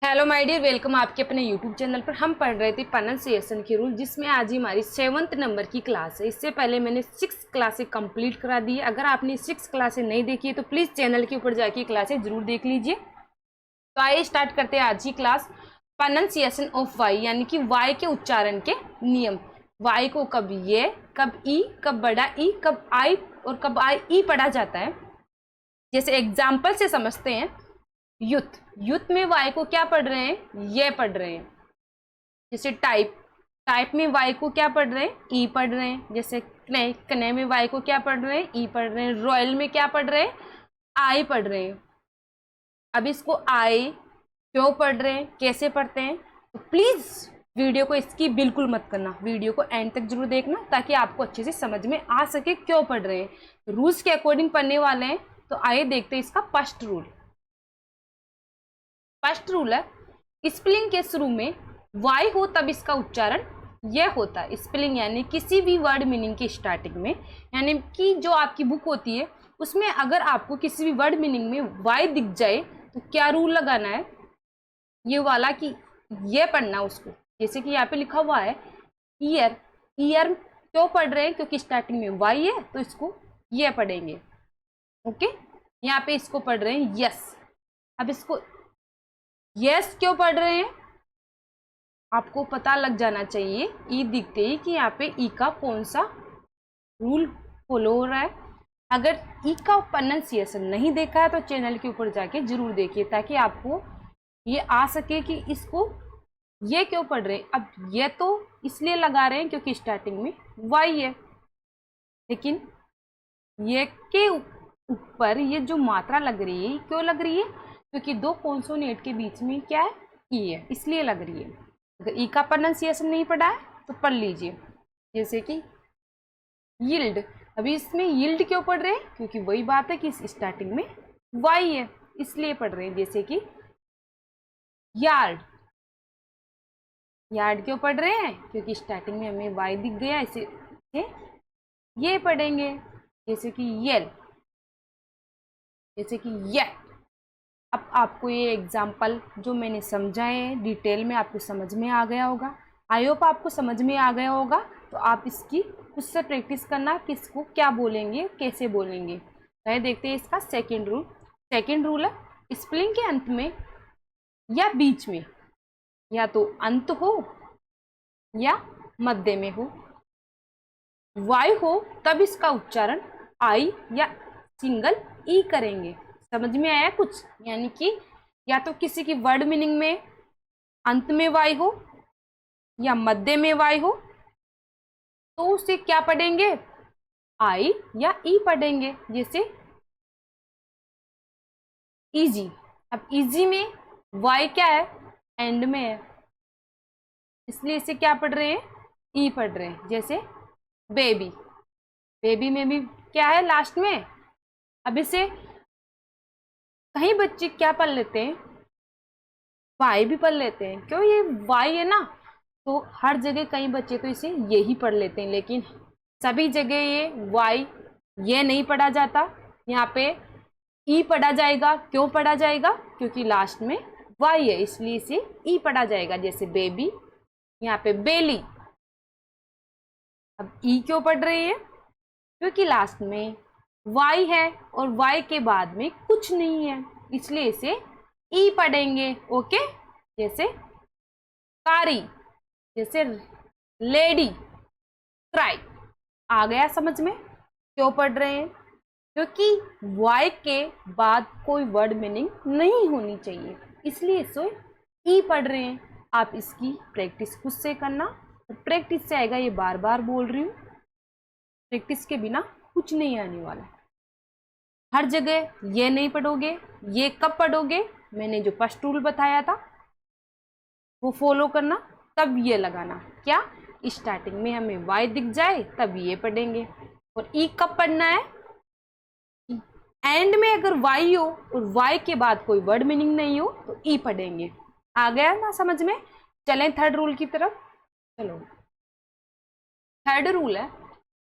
Hello my dear, welcome आपके अपने YouTube channel पर। हम पढ़ रहे थे प्रोनाउंसिएशन के रूल, जिसमें आज ही हमारी 7th नंबर की क्लास है। इससे पहले मैंने 6 क्लासें कंप्लीट करा दी है। अगर आपने 6 क्लासें नहीं देखी है तो प्लीज़ चैनल के ऊपर जाके क्लासें जरूर देख लीजिए। तो आइए स्टार्ट करते हैं आज की क्लास। प्रोनाउंसिएशन ऑफ वाई, यानी कि वाई के उच्चारण के नियम। वाई को कब ये, कब ई, कब बड़ा ई, कब आई और कब आई ई पढ़ा जाता है। जैसे एग्जाम्पल से समझते हैं। युत, युत में वाई को क्या पढ़ रहे हैं, ये पढ़ रहे हैं। जैसे टाइप, टाइप में वाई को क्या पढ़ रहे हैं, ई पढ़ रहे हैं। जैसे कने, कने में वाई को क्या पढ़ रहे हैं, ई पढ़ रहे हैं। रॉयल में क्या पढ़ रहे हैं, आई पढ़ रहे हैं। अब इसको आई क्यों पढ़ रहे हैं, कैसे पढ़ते हैं, तो प्लीज वीडियो को इसकी बिल्कुल मत करना, वीडियो को एंड तक जरूर देखना ताकि आपको अच्छे से समझ में आ सके क्यों पढ़ रहे हैं। रूल्स के अकॉर्डिंग पढ़ने वाले हैं। तो आइए देखते हैं इसका फर्स्ट रूल। फर्स्ट रूल है, स्पेलिंग के शुरू में वाई हो तब इसका उच्चारण यह होता है। स्पेलिंग यानी किसी भी वर्ड मीनिंग की स्टार्टिंग में, यानी कि जो आपकी बुक होती है उसमें अगर आपको किसी भी वर्ड मीनिंग में वाई दिख जाए तो क्या रूल लगाना है, ये वाला कि ये पढ़ना उसको। जैसे कि यहाँ पे लिखा हुआ है ईयर, ईयर क्यों पढ़ रहे हैं, क्योंकि स्टार्टिंग में वाई है तो इसको ये पढ़ेंगे। ओके, यहाँ पे इसको पढ़ रहे हैं यस। अब इसको यस क्यों पढ़ रहे हैं, आपको पता लग जाना चाहिए ई दिखते ही कि यहाँ पे ई का कौन सा रूल फॉलो हो रहा है। अगर ई का प्रोनाउंसिएशन नहीं देखा है तो चैनल के ऊपर जाके जरूर देखिए ताकि आपको ये आ सके कि इसको ये क्यों पढ़ रहे हैं। अब ये तो इसलिए लगा रहे हैं क्योंकि स्टार्टिंग में वाई है, लेकिन ये के ऊपर ये जो मात्रा लग रही है क्यों लग रही है, क्योंकि दो कॉन्सोनेंट के बीच में क्या है, ई है, इसलिए लग रही है। अगर ई का प्रोनाउंसिएशन नहीं पढ़ा है तो पढ़ लीजिए। जैसे कि यील्ड, अभी इसमें यील्ड क्यों पढ़ रहे हैं, क्योंकि वही बात है कि स्टार्टिंग में वाई है इसलिए पढ़ रहे हैं। जैसे कि यार्ड, यार्ड क्यों पढ़ रहे हैं, क्योंकि स्टार्टिंग में हमें वाई दिख गया, इसे ये पढ़ेंगे। जैसे कि येल, जैसे कि ये। अब आपको ये एग्जाम्पल जो मैंने समझाए हैं डिटेल में आपको समझ में आ गया होगा। आई होप आपको समझ में आ गया होगा। तो आप इसकी उससे प्रैक्टिस करना, किसको क्या बोलेंगे, कैसे बोलेंगे। तो देखते हैं इसका सेकंड रूल। सेकंड रूल है, स्पेलिंग के अंत में या बीच में, या तो अंत हो या मध्य में हो, वाई हो तब इसका उच्चारण आई या सिंगल ई करेंगे। समझ में आया कुछ, यानी कि या तो किसी की वर्ड मीनिंग में अंत में वाई हो या मध्य में वाई हो तो उसे क्या पढ़ेंगे, आई या ई पढ़ेंगे। जैसे इजी, अब इजी में वाई क्या है, एंड में है, इसलिए इसे क्या पढ़ रहे हैं, ई पढ़ रहे हैं। जैसे बेबी, बेबी में भी क्या है लास्ट में। अब इसे कई बच्चे क्या पढ़ लेते हैं, वाई भी पढ़ लेते हैं। क्यों, ये वाई है ना, तो हर जगह कई बच्चे तो इसे यही पढ़ लेते हैं, लेकिन सभी जगह ये वाई ये नहीं पढ़ा जाता। यहाँ पे ई पढ़ा जाएगा। क्यों पढ़ा जाएगा, क्योंकि लास्ट में वाई है इसलिए इसे ई पढ़ा जाएगा। जैसे बेबी, यहाँ पे बेली। अब ई क्यों पढ़ रही है, क्योंकि लास्ट में वाई है और वाई के बाद में कुछ नहीं है इसलिए इसे ई पढ़ेंगे। ओके, जैसे कारी, जैसे लेडी, क्राई। आ गया समझ में क्यों पढ़ रहे हैं, क्योंकि वाई के बाद कोई वर्ड मीनिंग नहीं होनी चाहिए इसलिए इसे ई पढ़ रहे हैं। आप इसकी प्रैक्टिस खुद से करना, प्रैक्टिस से आएगा। ये बार बार बोल रही हूँ, प्रैक्टिस के बिना कुछ नहीं आने वाला। हर जगह ये नहीं पढ़ोगे, ये कब पढ़ोगे, मैंने जो फर्स्ट रूल बताया था वो फॉलो करना, तब ये लगाना। क्या, स्टार्टिंग में हमें वाई दिख जाए तब ये पढ़ेंगे। और ई कब पढ़ना है, एंड में अगर वाई हो और वाई के बाद कोई वर्ड मीनिंग नहीं हो तो ई पढ़ेंगे। आ गया ना समझ में। चलें थर्ड रूल की तरफ। चलो, थर्ड रूल है,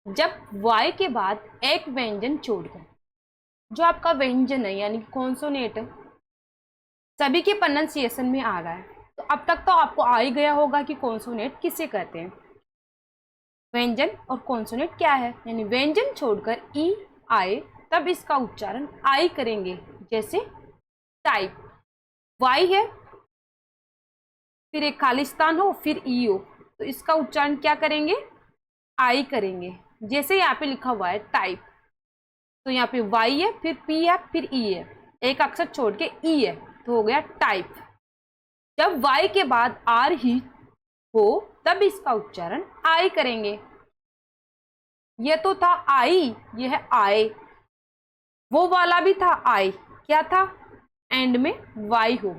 जब वाई के बाद एक व्यंजन छोड़कर, जो आपका व्यंजन है यानी कॉन्सोनेंट सभी के प्रोनाउंसिएशन में आ रहा है। तो अब तक तो आपको आ ही गया होगा कि कॉन्सोनेंट किसे कहते हैं। व्यंजन और कॉन्सोनेंट क्या है, यानी व्यंजन छोड़कर ई आए तब इसका उच्चारण आई करेंगे। जैसे टाइप, वाई है, फिर एक खालिस्तान हो, फिर ई हो, तो इसका उच्चारण क्या करेंगे, आई करेंगे। जैसे यहाँ पे लिखा हुआ है टाइप, तो यहाँ पे वाई है, फिर पी है, फिर ई है, एक अक्षर छोड़ के ई है, तो हो गया टाइप। जब वाई के बाद आर ही हो तब इसका उच्चारण आई करेंगे। ये तो था आई, ये है आए, वो वाला भी था आई, क्या था, एंड में वाई हो,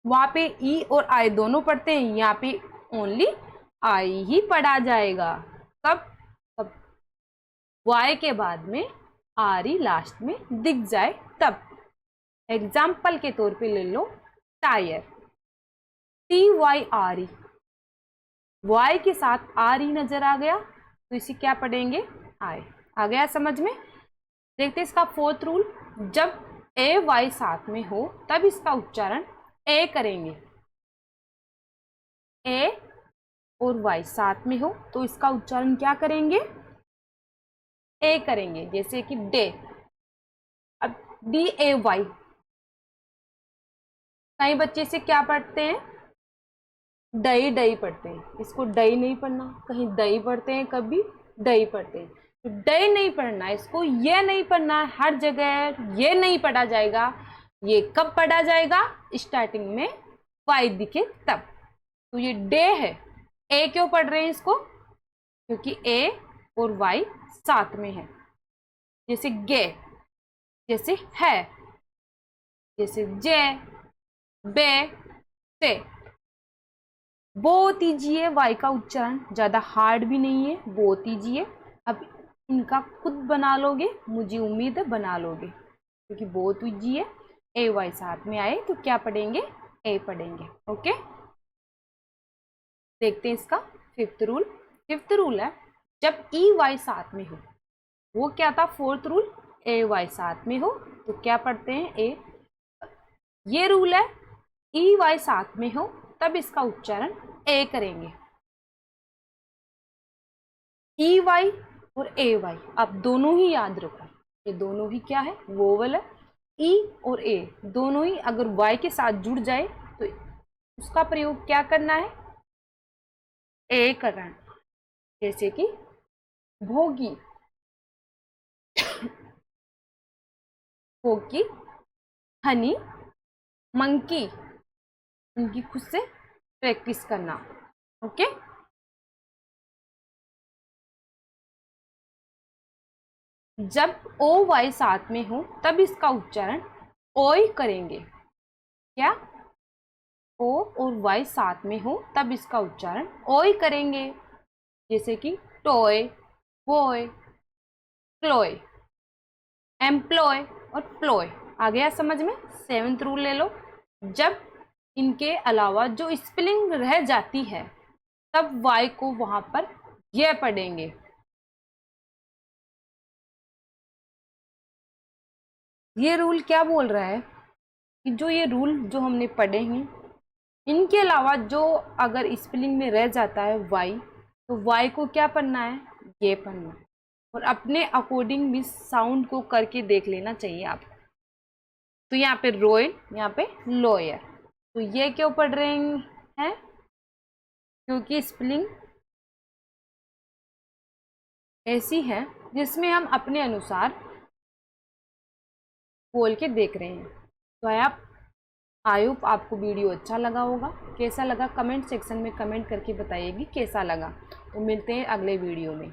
वहां पे ई और आई दोनों पढ़ते हैं, यहाँ पे ओनली आई ही पढ़ा जाएगा। कब, कब वाई के बाद में आर ही लास्ट में दिख जाए तब। एग्जाम्पल के तौर पे ले लो tyre, T Y R E, Y के साथ आर ई नजर आ गया तो इसे क्या पढ़ेंगे, आई। आ गया समझ में। देखते इसका फोर्थ रूल, जब ए वाई साथ में हो तब इसका उच्चारण ए करेंगे। ए और वाई साथ में हो तो इसका उच्चारण क्या करेंगे, ए करेंगे। जैसे कि डे, अब डी ए वाई, कई बच्चे से क्या पढ़ते हैं, डई डई पढ़ते हैं, इसको डई नहीं पढ़ना, कहीं दई पढ़ते हैं, कभी डई पढ़ते हैं। तो डई नहीं पढ़ना, इसको ये नहीं पढ़ना, हर जगह ये नहीं पढ़ा जाएगा। ये कब पढ़ा जाएगा, स्टार्टिंग में वाई दिखे तब। तो ये डे है, ए क्यों पढ़ रहे हैं इसको, क्योंकि ए और वाई साथ में है। जैसे गे, जैसे है, जैसे जे, बे, से। बहुत ईजी है, वाई का उच्चारण ज्यादा हार्ड भी नहीं है, बहुत ईजी है। अब इनका खुद बना लोगे, मुझे उम्मीद है बना लोगे, क्योंकि बहुत ईजी है। ए वाई साथ में आए तो क्या पढ़ेंगे, ए पढ़ेंगे। ओके, देखते हैं इसका फिफ्थ रूल। फिफ्थ रूल है जब ई वाई साथ में हो, वो क्या था फोर्थ रूल, ए वाई साथ में हो तो क्या पढ़ते हैं, ए। ये रूल है ई वाई साथ में हो तब इसका उच्चारण ए करेंगे। ई वाई और ए वाई आप दोनों ही याद रखो, ये दोनों ही क्या है, वोवल है। ई और ए दोनों ही अगर वाई के साथ जुड़ जाए तो उसका प्रयोग क्या करना है, ए करना है। जैसे कि भोगी, भोगी, हनी, मंकी, उनकी खुद से प्रैक्टिस करना। ओके, जब ओ वाई साथ में हो तब इसका उच्चारण ओई करेंगे। क्या, ओ और वाई साथ में हो तब इसका उच्चारण ओई करेंगे। जैसे कि टॉय, बॉय, क्लोय, एम्प्लॉय और प्लॉय। आ गया समझ में। सेवेंथ रूल ले लो, जब इनके अलावा जो स्पेलिंग रह जाती है तब वाई को वहां पर ये पढ़ेंगे। ये रूल क्या बोल रहा है कि जो ये रूल जो हमने पढ़े हैं, इनके अलावा जो अगर स्पेलिंग में रह जाता है वाई, तो वाई को क्या पढ़ना है, ये पढ़ना है। और अपने अकॉर्डिंग भी साउंड को करके देख लेना चाहिए आपको। तो यहाँ पे रोय, यहाँ पे लॉयर, तो ये क्यों पढ़ रहे हैं, क्योंकि स्पेलिंग ऐसी है जिसमें हम अपने अनुसार बोल के देख रहे हैं। तो आप, आई होप आपको वीडियो अच्छा लगा होगा। कैसा लगा कमेंट सेक्शन में कमेंट करके बताइएगी कैसा लगा। तो मिलते हैं अगले वीडियो में।